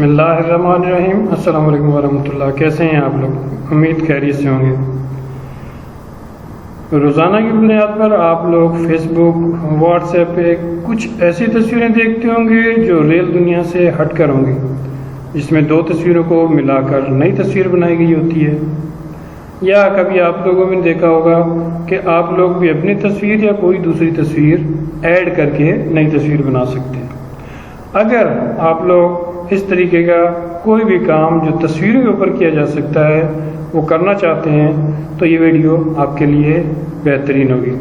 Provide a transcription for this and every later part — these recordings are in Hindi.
बिस्मिल्लाहिर्रहमानिर्रहीम। अस्सलाम वालेकुम वरहमतुल्लाह। कैसे हैं आप लोग? उम्मीद खैरियत से होंगे। रोज़ाना की बुनियाद पर आप लोग फेसबुक, व्हाट्सएप पे कुछ ऐसी तस्वीरें देखते होंगे जो रियल दुनिया से हट कर होंगी, जिसमें दो तस्वीरों को मिलाकर नई तस्वीर बनाई गई होती है। या कभी आप लोगों ने देखा होगा कि आप लोग भी अपनी तस्वीर या कोई दूसरी तस्वीर ऐड करके नई तस्वीर बना सकते हैं। अगर आप लोग इस तरीके का कोई भी काम जो तस्वीरों के ऊपर किया जा सकता है वो करना चाहते हैं तो ये वीडियो आपके लिए बेहतरीन होगी।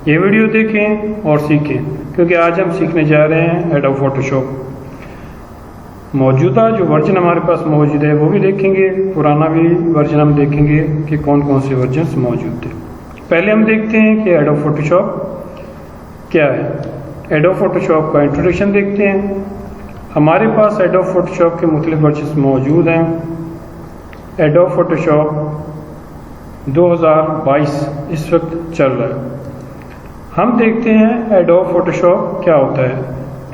ये वीडियो देखें और सीखें, क्योंकि आज हम सीखने जा रहे हैं एडोब फोटोशॉप। मौजूदा जो वर्जन हमारे पास मौजूद है वो भी देखेंगे, पुराना भी वर्जन हम देखेंगे कि कौन कौन से वर्जन्स मौजूद थे। पहले हम देखते हैं कि एडोब फोटोशॉप क्या है। एडोब फोटोशॉप का इंट्रोडक्शन देखते हैं। हमारे पास एडोब फोटोशॉप के मुख्तलिफ वर्जन्स मौजूद हैं। एडोब फोटोशॉप 2022 इस वक्त चल रहा है। हम देखते हैं एडोब फोटोशॉप क्या होता है।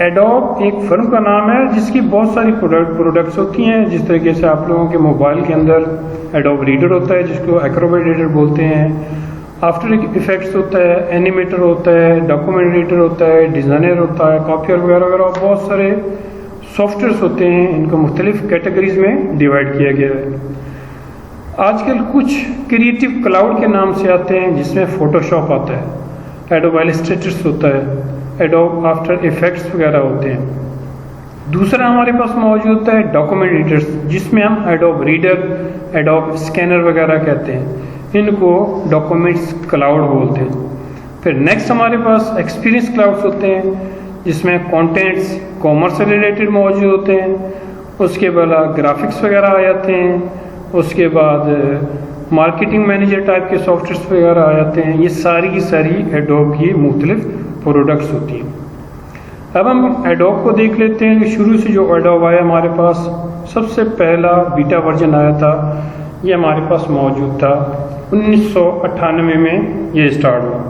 एडोब एक फर्म का नाम है जिसकी बहुत सारी प्रोडक्ट्स होती हैं। जिस तरीके से आप लोगों के मोबाइल के अंदर एडोब रीडर होता है जिसको एक्रोबैट रीडर बोलते हैं, आफ्टर इफेक्ट्स होता है, एनिमेटर होता है, डॉक्यूमेंट रीडर होता है, डिज़ाइनर होता है, कॉपियर वगैरह वगैरह बहुत सारे सॉफ्टवेयर्स होते हैं। इनको मुख्तलिफ कैटेगरीज में डिवाइड किया गया है। आजकल कुछ क्रिएटिव क्लाउड के नाम से आते हैं जिसमें फोटोशॉप आता है, एडोब इलस्ट्रेटर्स होता है, एडोब आफ्टर इफेक्ट्स वगैरह होते हैं। दूसरा हमारे पास मौजूद होता है डॉक्यूमेंट रीडर्स, जिसमें हम एडोब रीडर, एडोब स्कैनर वगैरह कहते हैं। इनको डॉक्यूमेंट्स क्लाउड बोलते हैं। फिर नेक्स्ट हमारे पास एक्सपीरियंस क्लाउड्स होते हैं जिसमें कंटेंट्स कॉमर्स से रिलेटेड मौजूद होते हैं। उसके बाद ग्राफिक्स वगैरह आ जाते हैं। उसके बाद मार्केटिंग मैनेजर टाइप के सॉफ्टवेयर्स वगैरह आ जाते हैं। ये सारी की सारी एडोब की मुख्तलिफ प्रोडक्ट्स होती हैं। अब हम एडोब को देख लेते हैं कि शुरू से जो एडोब आया हमारे पास, सबसे पहला बीटा वर्जन आया था, ये हमारे पास मौजूद था 1998 में ये स्टार्ट हुआ।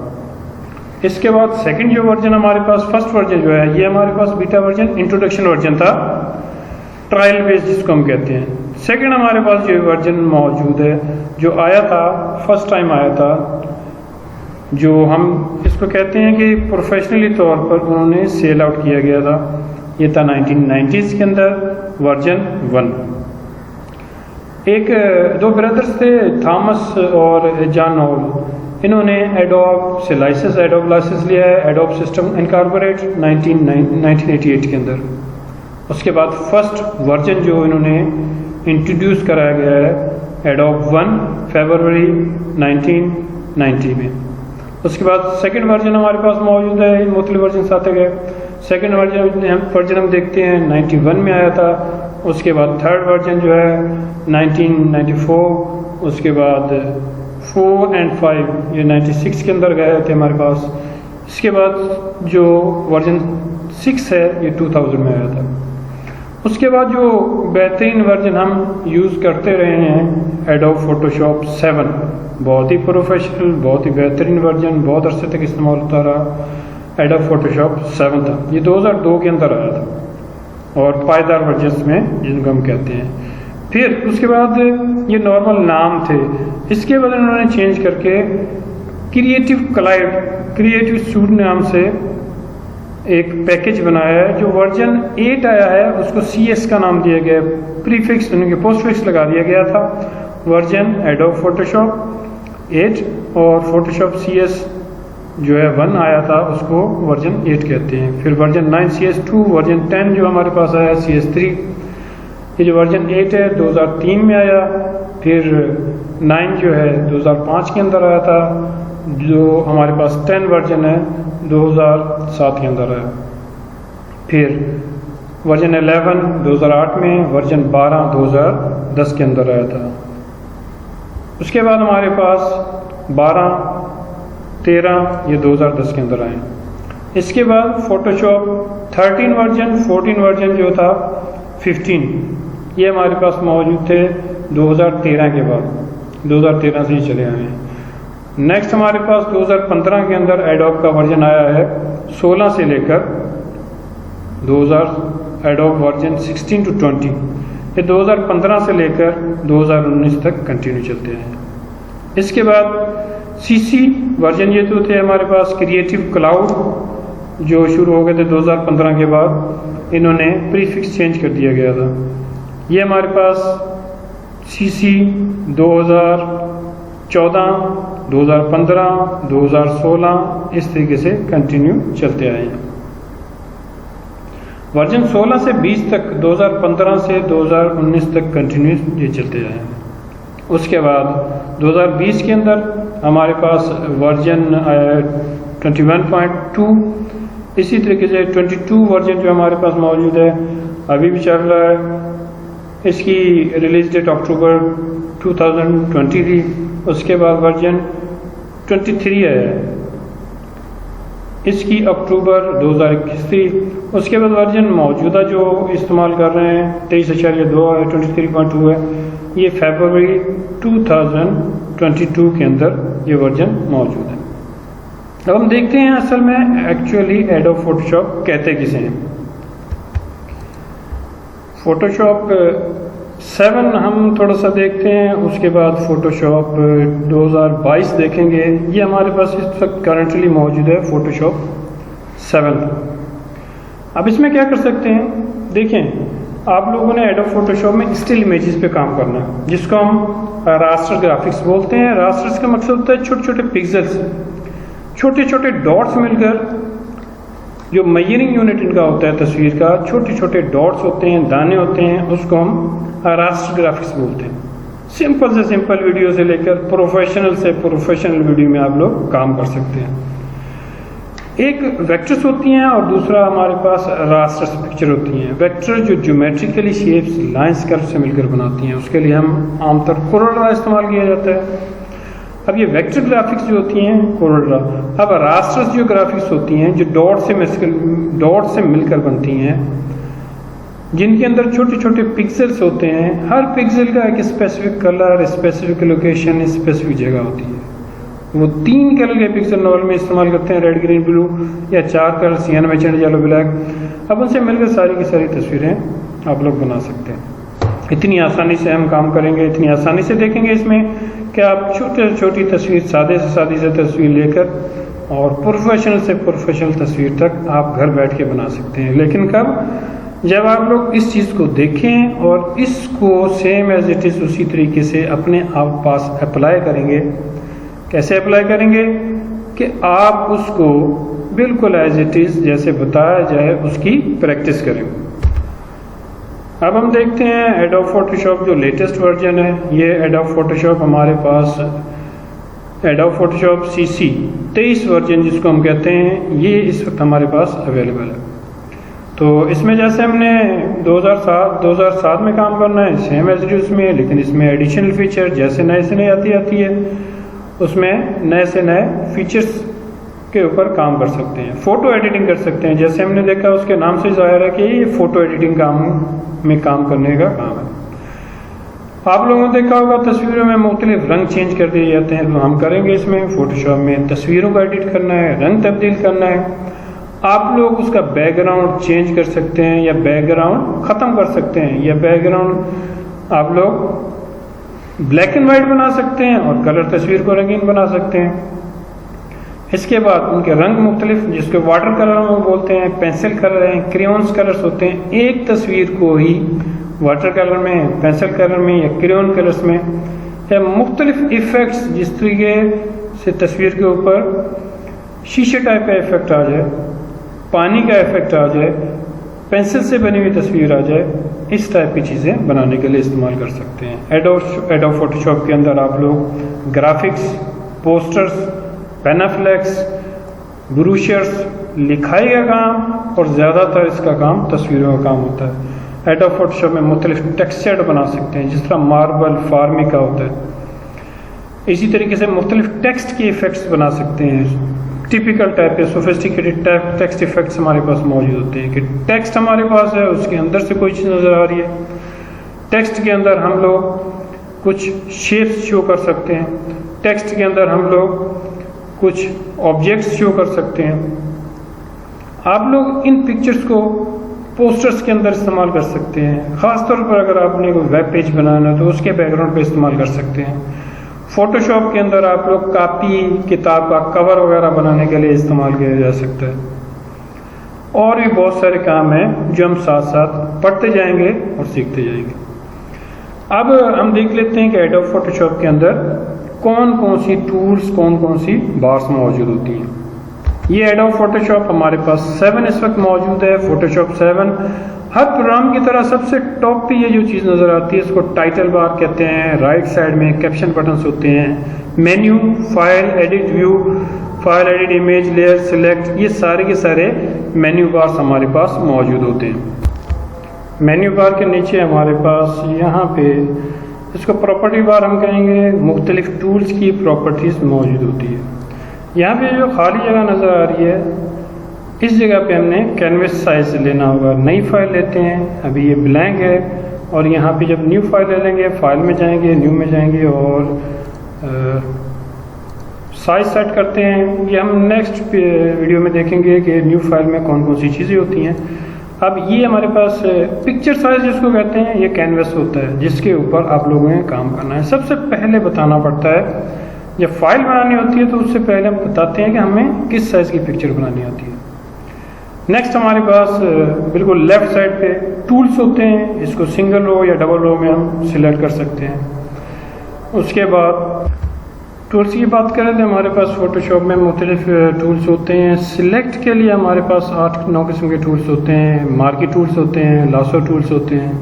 इसके बाद सेकंड जो वर्जन हमारे पास, फर्स्ट वर्जन जो है ये हमारे पास बीटा वर्जन इंट्रोडक्शन वर्जन था, ट्रायल बेस जिसको हम कहते हैं। सेकंड हमारे पास जो वर्जन मौजूद है जो आया था, फर्स्ट टाइम आया था, जो हम इसको कहते हैं कि प्रोफेशनली तौर पर उन्होंने सेल आउट किया गया था, ये था 1990s के अंदर वर्जन 1। दो ब्रदर्स थे, थॉमस और जॉन हॉल। इन्होंने एडोब से एडोब लाइसेंस लिया है, एडोब सिस्टम इनकॉर्पोरेट 1988 के अंदर। उसके बाद फर्स्ट वर्जन जो इन्होंने इंट्रोड्यूस कराया गया है एडोब 1 फरवरी 1990 में। उसके बाद सेकंड वर्जन हमारे पास मौजूद है, मुख्तलिफ वर्जन आते गए। सेकंड वर्जन हम देखते हैं 91 में आया था। उसके बाद थर्ड वर्जन जो है 1994, उसके बाद 4 और 5 ये 96 के अंदर गए थे हमारे पास। इसके बाद जो वर्जन 6 है ये 2000 में आया था। उसके बाद जो बेहतरीन वर्जन हम यूज़ करते रहे हैं एडोब फोटोशॉप 7, बहुत ही प्रोफेशनल, बहुत ही बेहतरीन वर्जन, बहुत अरसे तक इस्तेमाल होता रहा। एडोब फोटोशॉप 7 था, ये 2002 के अंदर आया था और पायदार वर्जन में जिनको हम कहते हैं। फिर उसके बाद ये नॉर्मल नाम थे, इसके बाद उन्होंने चेंज करके क्रिएटिव स्टूडियो नाम से एक पैकेज बनाया है। जो वर्जन 8 आया है उसको CS का नाम दिया गया है, प्रीफिक्स उनके पोस्टफिक्स लगा दिया गया था। वर्जन एडोब फोटोशॉप 8 और फोटोशॉप CS जो है 1 आया था उसको वर्जन 8 कहते हैं। फिर वर्जन 9 CS2, वर्जन 10 जो हमारे पास आया CS3। ये जो वर्जन 8 है 2003 में आया। फिर 9 जो है 2005 के अंदर आया था। जो हमारे पास 10 वर्जन है 2007 के अंदर आया। फिर वर्जन 11 2008 में, वर्जन 12 2010 के अंदर आया था। उसके बाद हमारे पास 12, 13 ये 2010 के अंदर आए। इसके बाद फोटोशॉप 13 वर्जन, 14 वर्जन जो था 15 ये हमारे पास मौजूद थे 2013 के बाद, 2013 से ही चले आए हैं। नेक्स्ट हमारे पास 2015 के अंदर एडोब का वर्जन आया है 16 से लेकर 2000 एडोब वर्जन 16 to 20। ये 2015 से लेकर 2019 तक कंटिन्यू चलते हैं। इसके बाद सीसी वर्जन ये तो थे हमारे पास क्रिएटिव क्लाउड, जो शुरू हो गए थे 2015 के बाद, इन्होंने प्रीफिक्स चेंज कर दिया गया था। ये हमारे पास सीसी 2014, 2015, 2016 इस तरीके से कंटिन्यू चलते आए हैं। वर्जन 16 से 20 तक, 2015 से 2019 तक कंटिन्यू ये चलते आए हैं। उसके बाद 2020 के अंदर हमारे पास वर्जन 21.2, इसी तरीके से 22 वर्जन जो हमारे पास मौजूद है अभी भी चल रहा है। इसकी रिलीज डेट अक्टूबर 2020 थी। उसके बाद वर्जन 23 है, इसकी अक्टूबर 2021 थी। उसके बाद वर्जन मौजूदा जो इस्तेमाल कर रहे हैं 23.2 है, 23.2 है, ये फरवरी 2022 के अंदर ये वर्जन मौजूद है। अब हम देखते हैं असल में एक्चुअली एडोब फोटोशॉप कहते किसे हैं। फोटोशॉप 7 हम थोड़ा सा देखते हैं, उसके बाद फोटोशॉप 2022 देखेंगे। ये हमारे पास इस वक्त करंटली मौजूद है फोटोशॉप 7। अब इसमें क्या कर सकते हैं, देखें आप लोगों ने एडोब फोटोशॉप में स्टिल इमेजेस पे काम करना है, जिसको हम रास्टर ग्राफिक्स बोलते हैं। रास्टर्स का मकसद होता है छोटे छोटे पिक्सेल्स, छोटे छोटे डॉट्स मिलकर जो मेजरिंग यूनिट इनका होता है तस्वीर का, छोटे छोटे डॉट्स होते हैं, दाने होते हैं, उसको हम रास्टर ग्राफिक्स बोलते हैं। सिंपल से सिंपल वीडियो से लेकर प्रोफेशनल से प्रोफेशनल वीडियो में आप लोग काम कर सकते हैं। एक वेक्टर्स होती हैं और दूसरा हमारे पास रास्टर्स पिक्चर होती हैं। वेक्टर जो ज्योमेट्रिकली शेप्स लाइंस कर्व से मिलकर बनाती हैं, उसके लिए हम आमतौर कोरोड्रा इस्तेमाल किया जाता है। अब ये वेक्टर ग्राफिक्स जो होती हैं कोरोड्रा, अब रास्टर्स जो ग्राफिक्स होती हैं जो डॉट से मिलकर बनती हैं, जिनके अंदर छोटे छोटे पिक्सेल्स होते हैं। हर पिक्सल का एक specific colour, specific location, specific जगह होती है। वो 3 कलर के पिक्सल नॉर्मल में इस्तेमाल करते हैं, रेड, ग्रीन, ब्लू, या 4 कलर सियान, मैजेंटा, येलो, ब्लैक। अब उनसे मिलकर सारी की सारी तस्वीरें आप लोग बना सकते हैं। इतनी आसानी से हम काम करेंगे, इतनी आसानी से देखेंगे इसमें कि आप छोटी तस्वीर, सादे से सादी से तस्वीर लेकर और प्रोफेशनल से प्रोफेशनल तस्वीर तक आप घर बैठ के बना सकते हैं। लेकिन कब, जब आप लोग इस चीज़ को देखें और इसको सेम एज इट इज़ उसी तरीके से अपने आप पास अप्लाई करेंगे। कैसे अप्लाई करेंगे कि आप उसको बिल्कुल एज इट इज़ जैसे बताया जाए उसकी प्रैक्टिस करें। अब हम देखते हैं एडोब फोटोशॉप जो लेटेस्ट वर्जन है। ये एडोब फोटोशॉप हमारे पास एडोब फोटोशॉप CC 23 वर्जन जिसको हम कहते हैं, ये इस वक्त हमारे पास अवेलेबल है। तो इसमें जैसे हमने 2007 में काम करना है सेम एज इट इज में, लेकिन इसमें एडिशनल फीचर जैसे नए से नए आती है उसमें नए से नए फीचर्स के ऊपर काम कर सकते हैं। फ़ोटो एडिटिंग कर सकते हैं, जैसे हमने देखा उसके नाम से ज़ाहिर है कि ये फ़ोटो एडिटिंग में काम करने का काम है। आप लोगों ने देखा होगा तस्वीरों में मुख्तलिफ रंग चेंज कर दिए जाते हैं, तो हम करेंगे इसमें फ़ोटोशॉप में तस्वीरों को एडिट करना है, रंग तब्दील करना है। आप लोग उसका बैकग्राउंड चेंज कर सकते हैं या बैकग्राउंड ख़त्म कर सकते हैं, या बैकग्राउंड आप लोग ब्लैक एंड वाइट बना सकते हैं और कलर तस्वीर को रंगीन बना सकते हैं। इसके बाद उनके रंग मुख्तलिफ, जिसके वाटर कलर हम बोलते हैं, पेंसिल कलर हैं, क्रेयॉन्स कलर्स होते हैं। एक तस्वीर को ही वाटर कलर में, पेंसिल कलर में या क्रेयॉन कलर्स में, या मुख्तलिफ इफ़ेक्ट्स, जिस तरीके से तस्वीर के ऊपर शीशे टाइप का इफेक्ट आ जाए, पानी का इफेक्ट आ जाए, पेंसिल से बनी हुई तस्वीर आ जाए, इस टाइप की चीज़ें बनाने के लिए इस्तेमाल कर सकते हैं। एडोब फोटोशॉप के अंदर आप लोग ग्राफिक्स, पोस्टर्स, पेनाफ्लेक्स, ब्रूशर्स, लिखाई का काम और ज़्यादातर इसका काम तस्वीरों का काम होता है। एडोब फोटोशॉप में मुख्तलिफ टेक्सचर बना सकते हैं, जिस तरह मार्बल, फार्मिका होता है। इसी तरीके से मुख्तलिफ टेक्स्ट के इफ़ेक्ट्स बना सकते हैं। टिपिकल टाइप के सोफिस्टिकेटेड टेक्स्ट इफेक्ट्स हमारे पास मौजूद होते हैं कि टेक्स्ट हमारे पास है, उसके अंदर से कोई चीज़ नज़र आ रही है। टेक्स्ट के अंदर हम लोग कुछ शेप्स शो कर सकते हैं, टेक्स्ट के अंदर हम लोग कुछ ऑब्जेक्ट्स शो कर सकते हैं। आप लोग इन पिक्चर्स को पोस्टर्स के अंदर इस्तेमाल कर सकते हैं। ख़ासतौर पर अगर आपने कोई वेब पेज बनाना है तो उसके बैकग्राउंड पे इस्तेमाल कर सकते हैं। फ़ोटोशॉप के अंदर आप लोग कापी किताब का कवर वगैरह बनाने के लिए इस्तेमाल किया जा सकता है। और भी बहुत सारे काम हैं जो हम साथ साथ पढ़ते जाएंगे और सीखते जाएंगे। अब हम देख लेते हैं कि एडोब फोटोशॉप के अंदर कौन कौन सी टूल्स, कौन कौन सी बार्स मौजूद होती हैं। ये एडोब फोटोशॉप हमारे पास 7 इस वक्त मौजूद है। फोटोशॉप 7 हर प्रोग्राम की तरह सबसे टॉप पे ये जो चीज़ नज़र आती है इसको टाइटल बार कहते हैं। राइट साइड में कैप्शन बटन्स होते हैं, menu, file, edit view, file, edit image, layer, select, ये सारे के सारे मेन्यू बार्स हमारे पास मौजूद होते हैं। मेन्यू बार के नीचे हमारे पास यहाँ पे इसको प्रॉपर्टी बार हम कहेंगे, मुख्तलिफ टूल्स की प्रॉपर्टीज़ मौजूद होती है। यहाँ पे जो खाली जगह नज़र आ रही है इस जगह पे हमने कैनवस साइज लेना होगा। नई फाइल लेते हैं, अभी ये ब्लैंक है, और यहाँ पे जब न्यू फाइल ले लेंगे, फाइल में जाएंगे, न्यू में जाएंगे और साइज सेट करते हैं। ये हम नेक्स्ट वीडियो में देखेंगे कि न्यू फाइल में कौन कौन सी चीज़ें होती हैं। अब ये हमारे पास पिक्चर साइज जिसको कहते हैं, ये कैनवस होता है जिसके ऊपर आप लोगों ने काम करना है। सबसे पहले बताना पड़ता है, जब फाइल बनानी होती है तो उससे पहले हम बताते हैं कि हमें किस साइज़ की पिक्चर बनानी होती है। नेक्स्ट हमारे पास बिल्कुल लेफ्ट साइड पे टूल्स होते हैं, इसको सिंगल रो या डबल रो में हम सिलेक्ट कर सकते हैं। उसके बाद टूल्स की बात करें तो हमारे पास फोटोशॉप में मुख्तलिफ टूल्स होते हैं। सिलेक्ट के लिए हमारे पास 8-9 किस्म के टूल्स होते हैं। मार्की टूल्स होते हैं, लासो टूल्स होते हैं,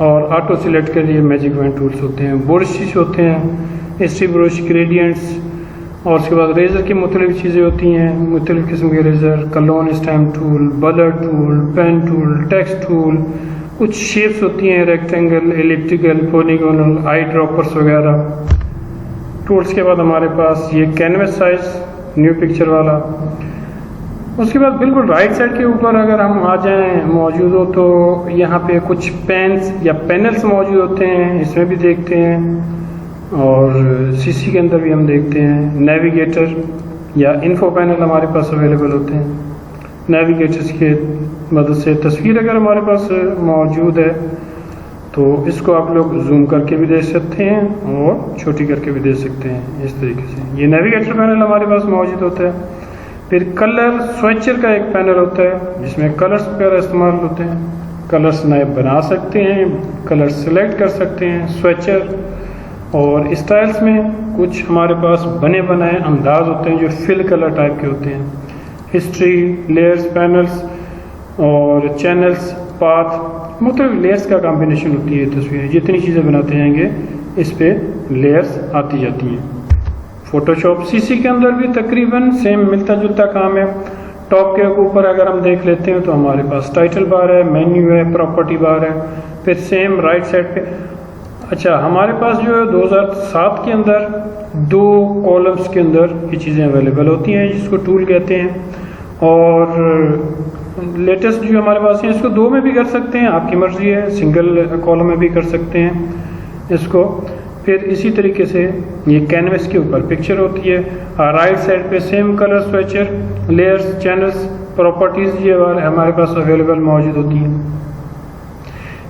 और ऑटो सिलेक्ट के लिए मैजिक वैन टूल्स होते हैं। ब्रशेस होते हैं, हिस्ट्री ब्रश, ग्रेडियंट्स, और उसके बाद रेज़र की मुख्तलिफ चीज़ें होती हैं, मुख्तलिफ किस्म के eraser, clone stamp tool, blur tool, pen tool, text tool, कुछ शेप्स होती हैं, rectangle, elliptical, polygonal, eye droppers वगैरह। टूल्स के बाद हमारे पास ये कैनवस साइज न्यू पिक्चर वाला। उसके बाद बिल्कुल राइट साइड के ऊपर अगर हम आ जाएं मौजूद हो तो यहाँ पे कुछ पेन्स या पैनल्स मौजूद होते हैं, इसमें भी देखते हैं। और सीसी के अंदर भी हम देखते हैं। नेविगेटर या इन्फो पैनल हमारे पास अवेलेबल होते हैं। नेविगेटर्स के मदद से तस्वीर अगर हमारे पास मौजूद है तो इसको आप लोग जूम करके भी देख सकते हैं और छोटी करके भी देख सकते हैं। इस तरीके से ये नेविगेटर पैनल हमारे पास मौजूद होता है। फिर कलर स्विचर का एक पैनल होता है जिसमें कलर्स वगैरह इस्तेमाल होते हैं। कलर्स नए बना सकते हैं, कलर सेलेक्ट कर सकते हैं। स्विचर और स्टाइल्स में कुछ हमारे पास बने बनाए अंदाज होते हैं जो फिल कलर टाइप के होते हैं। हिस्ट्री, लेयर्स, पैनल्स और चैनल्स, पाथ, मतलब लेयर्स का कॉम्बिनेशन होती है तस्वीरें। जितनी चीज़ें बनाते जाएंगे इस पे लेयर्स आती जाती हैं। फोटोशॉप सीसी के अंदर भी तकरीबन सेम मिलता जुलता काम है। टॉप के ऊपर अगर हम देख लेते हैं तो हमारे पास टाइटल बार है, मेन्यू है, प्रॉपर्टी बार है। फिर सेम राइट साइड पे अच्छा हमारे पास जो है 2007 के अंदर 2 कॉलम्स के अंदर ये चीज़ें अवेलेबल होती हैं जिसको टूल कहते हैं। और लेटेस्ट जो हमारे पास है इसको 2 में भी कर सकते हैं, आपकी मर्ज़ी है। सिंगल कॉलम में भी कर सकते हैं इसको। फिर इसी तरीके से ये कैनवस के ऊपर पिक्चर होती है। राइट साइड पे same colour switcher, layers, channels, properties ये वाले हमारे पास अवेलेबल मौजूद होती हैं।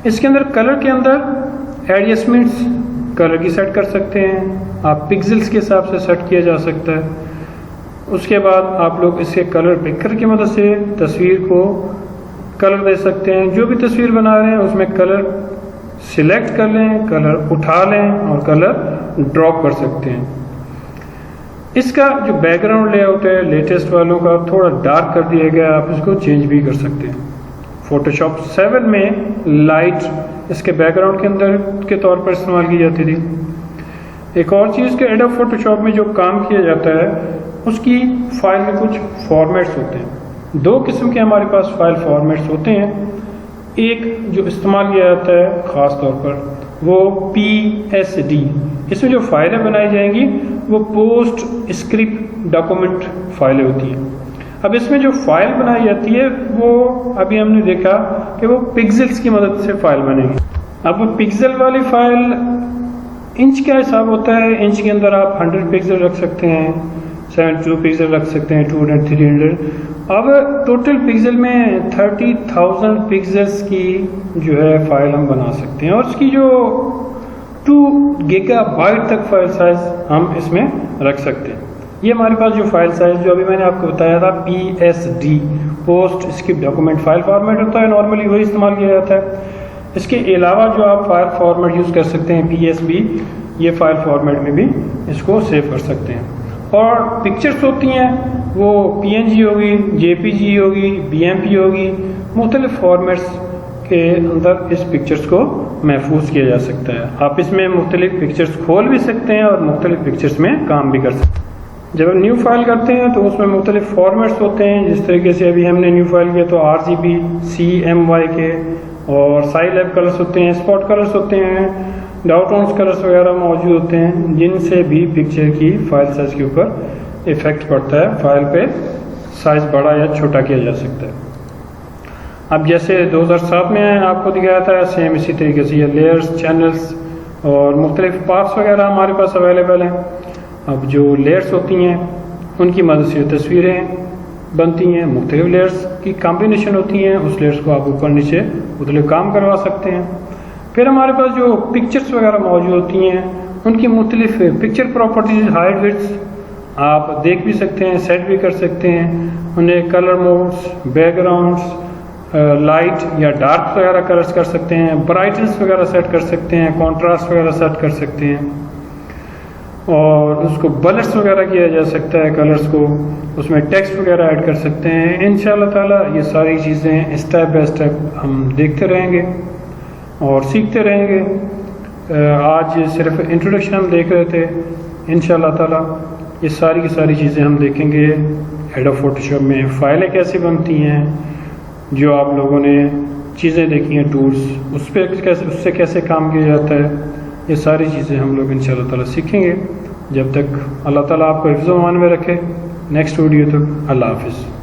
इसके अंदर कलर के अंदर एडजस्टमेंट्स कलर की सेट कर सकते हैं, आप पिक्सेल्स के हिसाब से सेट किया जा सकता है। उसके बाद आप लोग इसके कलर पिकर की मदद से तस्वीर को कलर दे सकते हैं। जो भी तस्वीर बना रहे हैं उसमें कलर सिलेक्ट कर लें, कलर उठा लें और कलर ड्रॉप कर सकते हैं। इसका जो बैकग्राउंड लेआउट है लेटेस्ट वालों का थोड़ा डार्क कर दिया गया, आप इसको चेंज भी कर सकते हैं। फोटोशॉप 7 में लाइट इसके बैकग्राउंड के अंदर के तौर पर इस्तेमाल की जाती थी। एक और चीज़ के एडोब फोटोशॉप में जो काम किया जाता है उसकी फाइल के कुछ फॉर्मेट्स होते हैं। 2 किस्म के हमारे पास फाइल फॉर्मेट्स होते हैं। एक जो इस्तेमाल किया जाता है ख़ास तौर पर वो PSD, इसमें जो फाइलें बनाई जाएंगी वो पोस्ट स्क्रिप्ट डॉक्यूमेंट फाइलें होती हैं। अब इसमें जो फाइल बनाई जाती है वो अभी हमने देखा कि वो पिक्सेल्स की मदद से फाइल बनेगी। अब वो पिक्सल वाली फाइल इंच का हिसाब होता है, इंच के अंदर आप 100 पिक्सल रख सकते हैं, 72 पिक्सल रख सकते हैं, 200, 300। अब टोटल पिक्सल में 30,000 पिक्सल्स की जो है फाइल हम बना सकते हैं, और इसकी जो 2 गीगाबाइट तक फाइल साइज हम इसमें रख सकते हैं। ये हमारे पास जो फाइल साइज जो अभी मैंने आपको बताया था PSD, post script document file format होता है, नॉर्मली वही इस्तेमाल किया जाता है। इसके अलावा जो आप फाइल फॉर्मेट यूज़ कर सकते हैं PSB, ये फाइल फॉर्मेट में भी इसको सेव कर सकते हैं। और पिक्चर्स होती हैं वो PNG होगी, JPG होगी, BMP होगी, मुख्तलिफ फॉर्मेट्स के अंदर इस पिक्चर्स को महफूज किया जा सकता है। आप इसमें मुख्तलिफ पिक्चर्स खोल भी सकते हैं और मुख्तलिफ पिक्चर्स में काम भी कर सकते हैं। जब हम न्यू फाइल करते हैं तो उसमें मुख्तलिफ फॉर्मेट्स होते हैं, जिस तरीके से अभी हमने न्यू फाइल किया तो RGB, CMYK और साइलैब कलर्स होते हैं, स्पॉट कलर्स होते हैं, डाउटोन्स कलर्स वगैरह मौजूद होते हैं, जिनसे भी पिक्चर की फाइल साइज के ऊपर इफेक्ट पड़ता है, फाइल पे साइज बड़ा या छोटा किया जा सकता है। अब जैसे 2007 में आपको दिखाया था, सेम इसी तरीके से ये लेयर्स, चैनल्स और मुख्तलिफ पार्ट्स वगैरह हमारे पास अवेलेबल हैं। अब जो लेयर्स होती हैं उनकी मदद से तस्वीरें बनती हैं, मुख्तलिफ लेयर्स की कॉम्बिनेशन होती हैं, उस लेयर्स को आप ऊपर नीचे मुख्तलिफ काम करवा सकते हैं। फिर हमारे पास जो पिक्चर्स वगैरह मौजूद होती हैं उनकी मुख्तलिफ पिक्चर प्रॉपर्टीज, हाइट, विड्थ आप देख भी सकते हैं, सेट भी कर सकते हैं। उन्हें कलर मोड्स, बैकग्राउंड्स, लाइट या डार्क वगैरह कलर्स कर सकते हैं, ब्राइटनेस वगैरह सेट कर सकते हैं, कॉन्ट्रास्ट वगैरह सेट कर सकते हैं, और उसको बलर्स वगैरह किया जा सकता है कलर्स को, उसमें टेक्स्ट वगैरह ऐड कर सकते हैं। इंशाल्लाह ताला ये सारी चीज़ें स्टेप बाय स्टेप हम देखते रहेंगे और सीखते रहेंगे। आज सिर्फ इंट्रोडक्शन हम देख रहे थे, इंशाल्लाह ताला ये सारी की सारी चीज़ें हम देखेंगे। एडोब फोटोशॉप में फ़ाइलें कैसे बनती हैं, जो आप लोगों ने चीज़ें देखी हैं टूल्स, उस पर कैसे, उससे कैसे काम किया जाता है, ये सारी चीज़ें हम लोग इंशाल्लाह ताला सीखेंगे। जब तक अल्लाह ताला आपको हिफ्ज़-ओ-अमान में रखे। नेक्स्ट वीडियो तक अल्लाह हाफिज़।